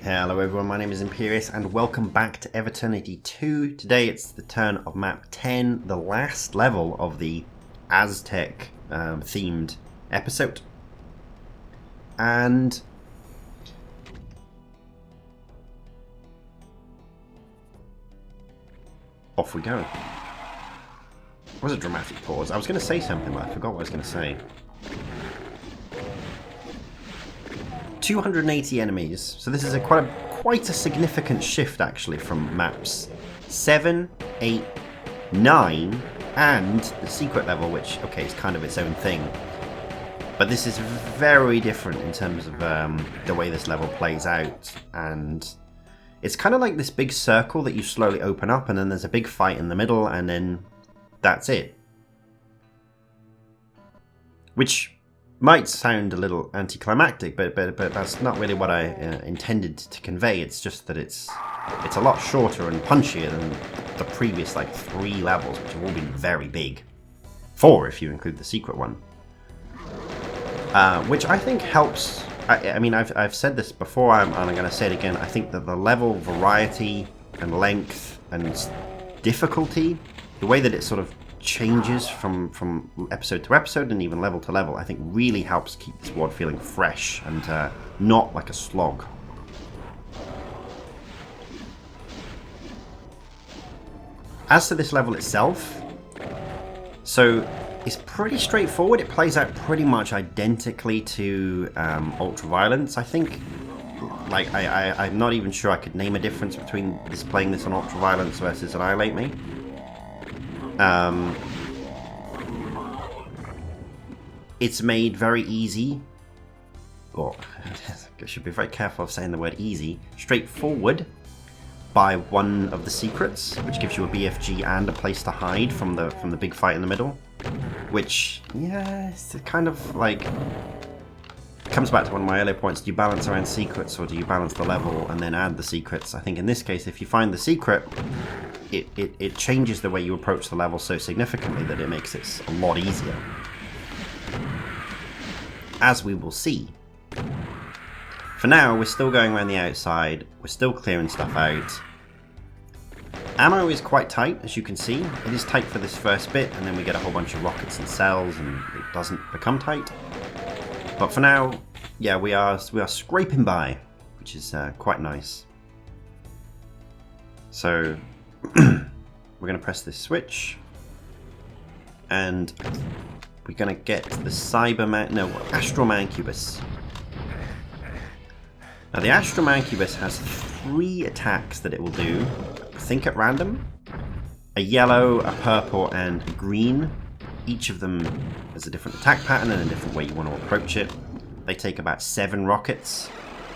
Hello everyone, my name is Imperius and welcome back to Eviternity II. Today it's the turn of map 10, the last level of the Aztec themed episode. And off we go. It was a dramatic pause. I was going to say something but I forgot what I was going to say. 280 enemies, so this is quite a significant shift actually from maps 7, 8, 9 and the secret level, which okay is kind of its own thing, but this is very different in terms of the way this level plays out, and it's kind of like this big circle that you slowly open up and then there's a big fight in the middle and then that's it, which might sound a little anticlimactic, but that's not really what I intended to convey. It's just that it's a lot shorter and punchier than the previous like 3 levels, which have all been very big. 4 if you include the secret one, which I think helps. I mean, I've said this before, and I'm going to say it again. I think that the level variety and length and difficulty, the way that it sort of changes from episode to episode and even level to level, I think really helps keep this world feeling fresh and not like a slog. As to this level itself, so it's pretty straightforward. It plays out pretty much identically to Ultraviolence. I think, like, I'm not even sure I could name a difference between playing this on Ultraviolence versus Annihilate Me. It's made very easy, or I should be very careful of saying the word easy, straightforward, by one of the secrets, which gives you a BFG and a place to hide from the big fight in the middle, which, yeah, it's kind of like, it comes back to one of my earlier points. Do you balance around secrets or do you balance the level and then add the secrets? I think in this case, if you find the secret, it changes the way you approach the level so significantly that it makes it a lot easier, as we will see. For now, we're still going around the outside, we're still clearing stuff out. Ammo is quite tight, as you can see. It is tight for this first bit, and then we get a whole bunch of rockets and cells, and it doesn't become tight. But for now, yeah, we are scraping by, which is quite nice. So we're going to press this switch, and we're going to get the Astral Mancubus. Now the Astral Mancubus has 3 attacks that it will do, I think at random. A yellow, a purple, and a green. Each of them has a different attack pattern and a different way you want to approach it. They take about 7 rockets,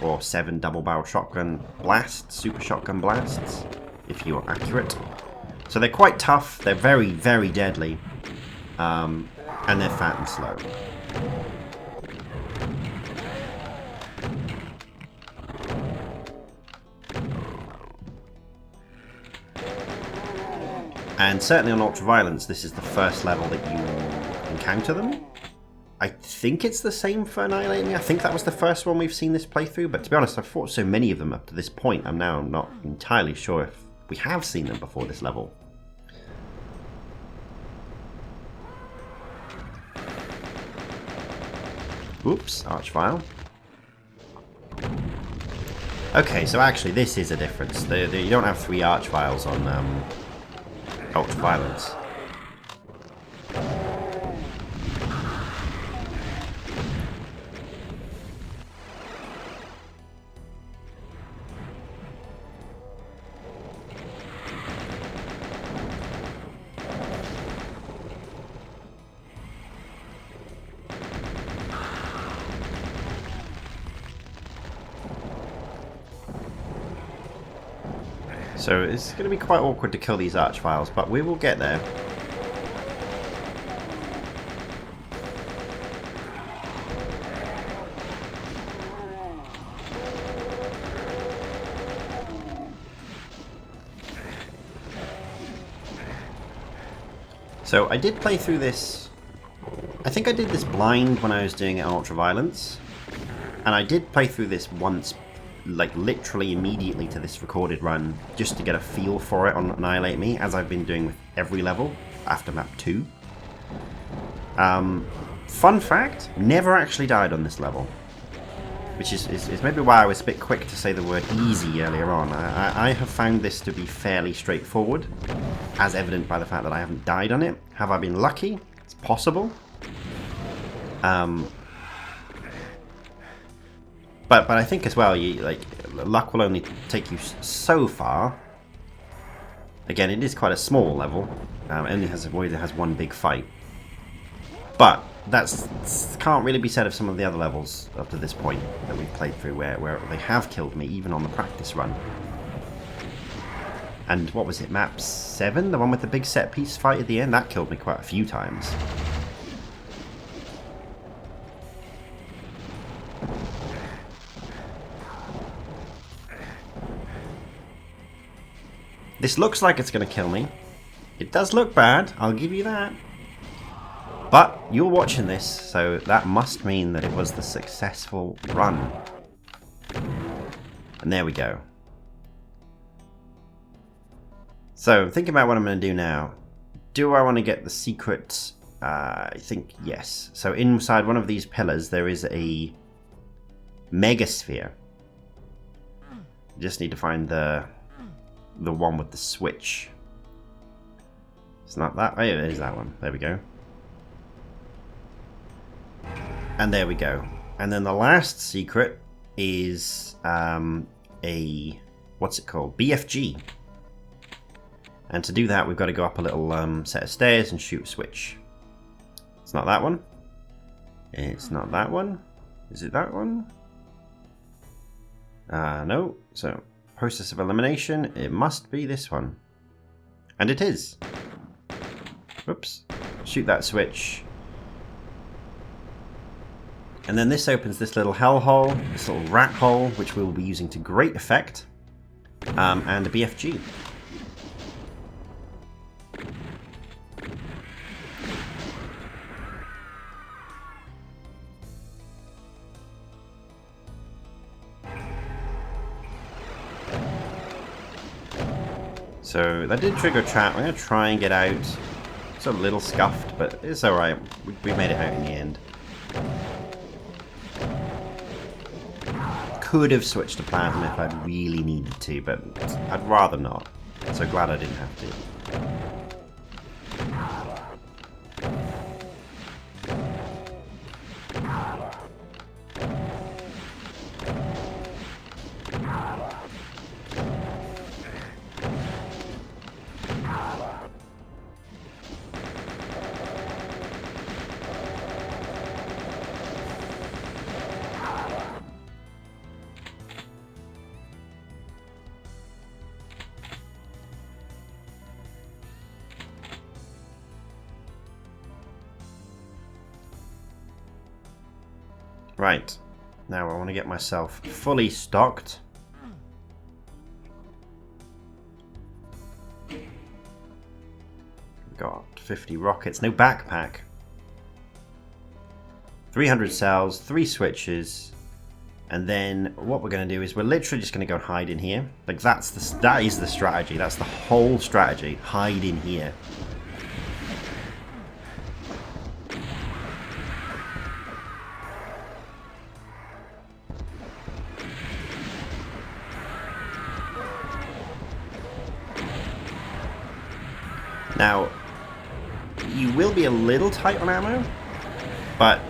or 7 double-barrel shotgun blasts, super shotgun blasts, if you are accurate. So they're quite tough, they're very, very deadly, and they're fat and slow. And certainly on Ultraviolence, this is the first level that you encounter them. I think it's the same for Annihilate Me. I think that was the first one we've seen this playthrough, but to be honest, I've fought so many of them up to this point, I'm now not entirely sure if we have seen them before this level. Oops, Archvile. Okay, so actually this is a difference. You don't have 3 Archviles on Ultraviolence. So it's going to be quite awkward to kill these Archviles, but we will get there. So I did play through this, I think I did this blind when I was doing it on Ultraviolence, and I did play through this once like literally immediately to this recorded run just to get a feel for it on Annihilate Me, as I've been doing with every level after map 2. Fun fact, never actually died on this level. Which is maybe why I was a bit quick to say the word easy earlier on. I have found this to be fairly straightforward, as evident by the fact that I haven't died on it. Have I been lucky? It's possible. But I think as well, luck will only take you so far. Again, it is quite a small level. It only has one big fight. But that's can't really be said of some of the other levels up to this point that we've played through, where they have killed me, even on the practice run. And what was it, map 7? The one with the big set piece fight at the end? That killed me quite a few times. This looks like it's going to kill me. It does look bad, I'll give you that. But you're watching this, so that must mean that it was the successful run. And there we go. So, thinking about what I'm going to do now. Do I want to get the secret? I think yes. So inside one of these pillars there is a megasphere. You just need to find the one with the switch. It's not that. Oh, yeah, it is that one. There we go. And there we go. And then the last secret is a, what's it called? BFG. And to do that, we've got to go up a little set of stairs and shoot a switch. It's not that one. It's not that one. Is it that one? No. So, process of elimination. It must be this one. And it is. Whoops. Shoot that switch. And then this opens this little hellhole, this little rat hole, which we will be using to great effect. And a BFG. So that did trigger a trap. I'm going to try and get out. It's a little scuffed, but it's alright. We made it out in the end. Could have switched to plasma if I'd really needed to, but I'd rather not. So glad I didn't have to. Right, now I want to get myself fully stocked. Got 50 rockets, no backpack. 300 cells, 3 switches, and then what we're going to do is we're literally just going to go and hide in here. Like that is the strategy. That's the whole strategy. Hide in here. Now, you will be a little tight on ammo, but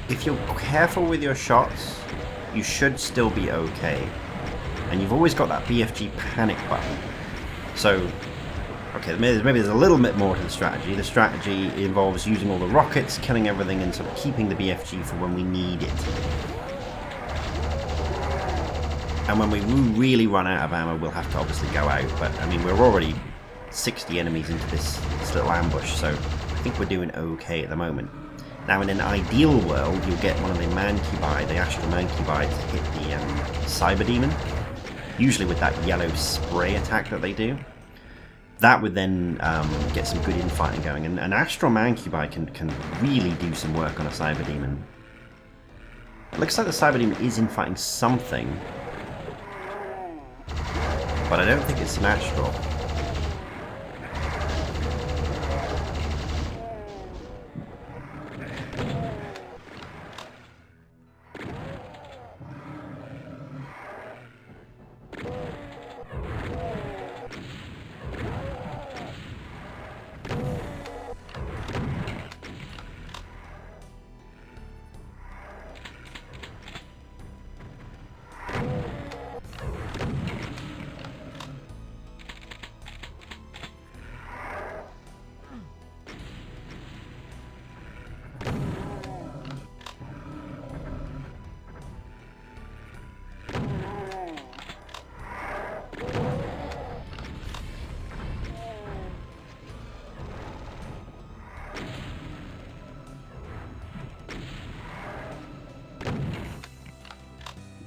if you're careful with your shots, you should still be okay. And you've always got that BFG panic button. So, okay, maybe there's a little bit more to the strategy. The strategy involves using all the rockets, killing everything, and sort of keeping the BFG for when we need it. And when we really run out of ammo, we'll have to obviously go out. But, I mean, we're already 60 enemies into this little ambush, so I think we're doing okay at the moment. Now, in an ideal world, you'll get one of the mancubi, the astral mancubi, to hit the cyber demon, usually with that yellow spray attack that they do. That would then get some good infighting going, and an astral mancubi can really do some work on a cyber demon. It looks like the cyber demon is infighting something. but I don't think it's an astral.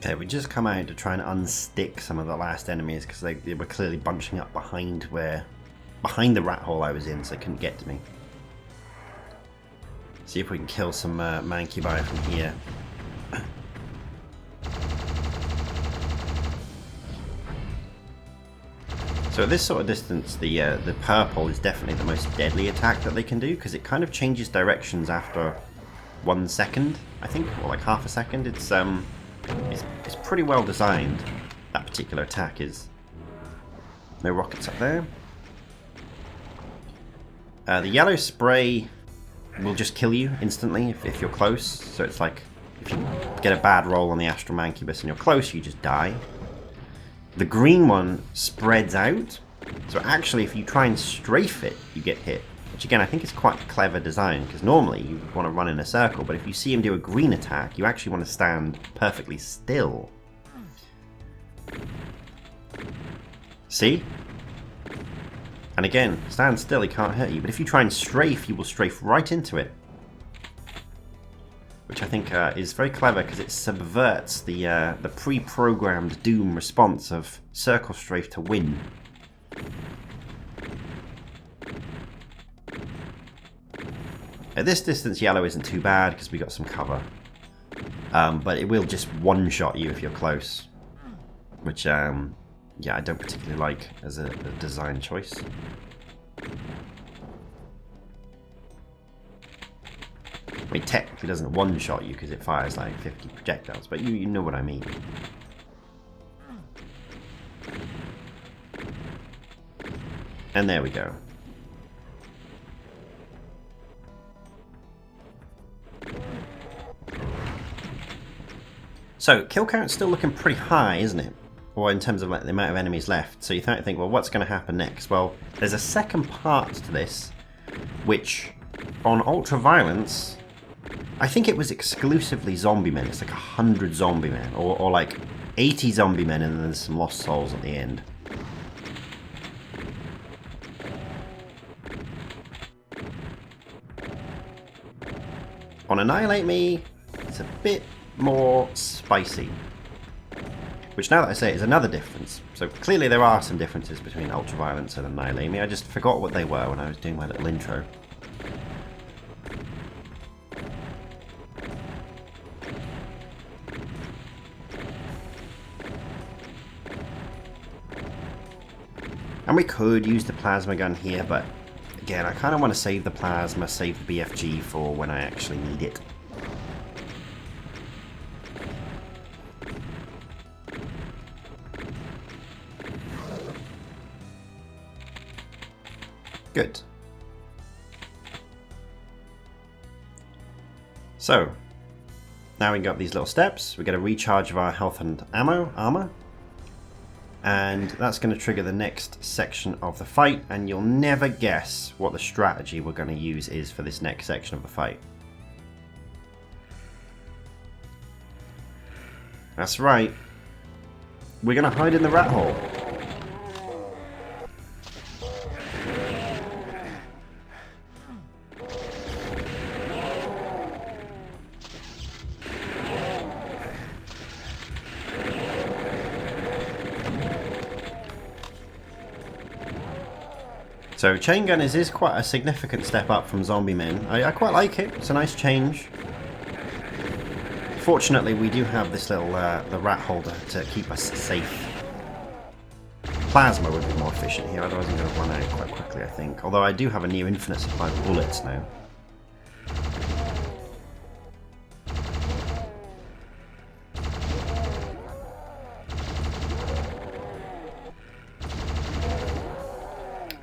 Okay, we just come out to try and unstick some of the last enemies because they were clearly bunching up behind the rat hole I was in, so they couldn't get to me. See if we can kill some mancubi from here. So at this sort of distance, the purple is definitely the most deadly attack that they can do because it kind of changes directions after 1 second, I think, or like half a second. It's pretty well designed, that particular attack is. No rockets up there. The yellow spray will just kill you instantly if you're close, so it's like if you get a bad roll on the Astral Mancubus and you're close, you just die. The green one spreads out, so actually if you try and strafe it, you get hit. Which again, I think is quite a clever design, because normally you want to run in a circle, but if you see him do a green attack, you actually want to stand perfectly still. See? And again, stand still, he can't hurt you, but if you try and strafe, you will strafe right into it. Which I think is very clever, because it subverts the pre-programmed doom response of circle strafe to win. At this distance, yellow isn't too bad because we got some cover. But it will just one-shot you if you're close. Which, yeah, I don't particularly like as a design choice. I mean, technically it doesn't one-shot you because it fires like 50 projectiles, but you know what I mean. And there we go. So, kill count's still looking pretty high, isn't it? Or in terms of like the amount of enemies left. So you think, well, what's going to happen next? Well, there's a second part to this, which, on Ultraviolence, I think it was exclusively zombie men. It's like 100 zombie men, or like 80 zombie men, and then there's some lost souls at the end. On Annihilate Me, it's a bit more spicy. Which, now that I say it, is another difference. So clearly there are some differences between Ultraviolence and Annihilate Me. I just forgot what they were when I was doing my little intro. And we could use the plasma gun here, but again, I kind of want to save the plasma, save the BFG for when I actually need it. Good. So, now we got these little steps. We get a recharge of our health and armor. And that's going to trigger the next section of the fight, and you'll never guess what the strategy we're going to use is for this next section of the fight. That's right. We're going to hide in the rat hole. So chain gunners is quite a significant step up from zombie men. I quite like it. It's a nice change. Fortunately, we do have this little the rat holder to keep us safe. plasma would be more efficient here, otherwise I'm going to run out quite quickly, I think. Although I do have a near infinite supply of bullets now.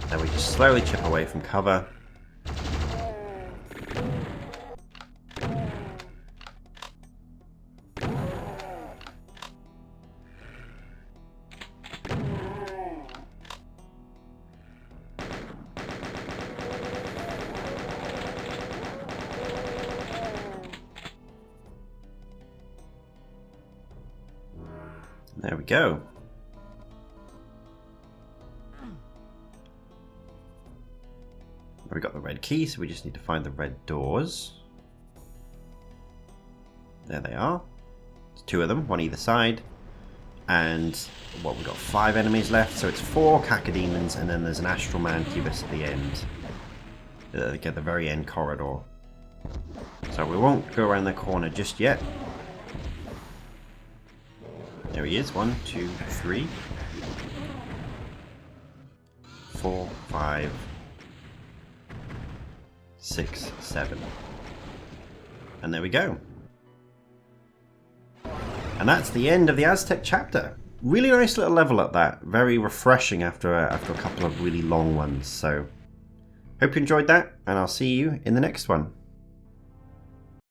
Then we just slowly chip away from cover. There we go. We got the red key, so we just need to find the red doors. There they are. There's 2 of them, one either side. And what, we've got 5 enemies left, so it's 4 cacodemons, and then there's an astral mancubus at the end. At the very end corridor. So we won't go around the corner just yet. There he is. 1, 2, 3, 4, 5, 6, 7. And there we go. And that's the end of the Aztec chapter. Really nice little level up that. Very refreshing after a couple of really long ones. So, hope you enjoyed that, and I'll see you in the next one.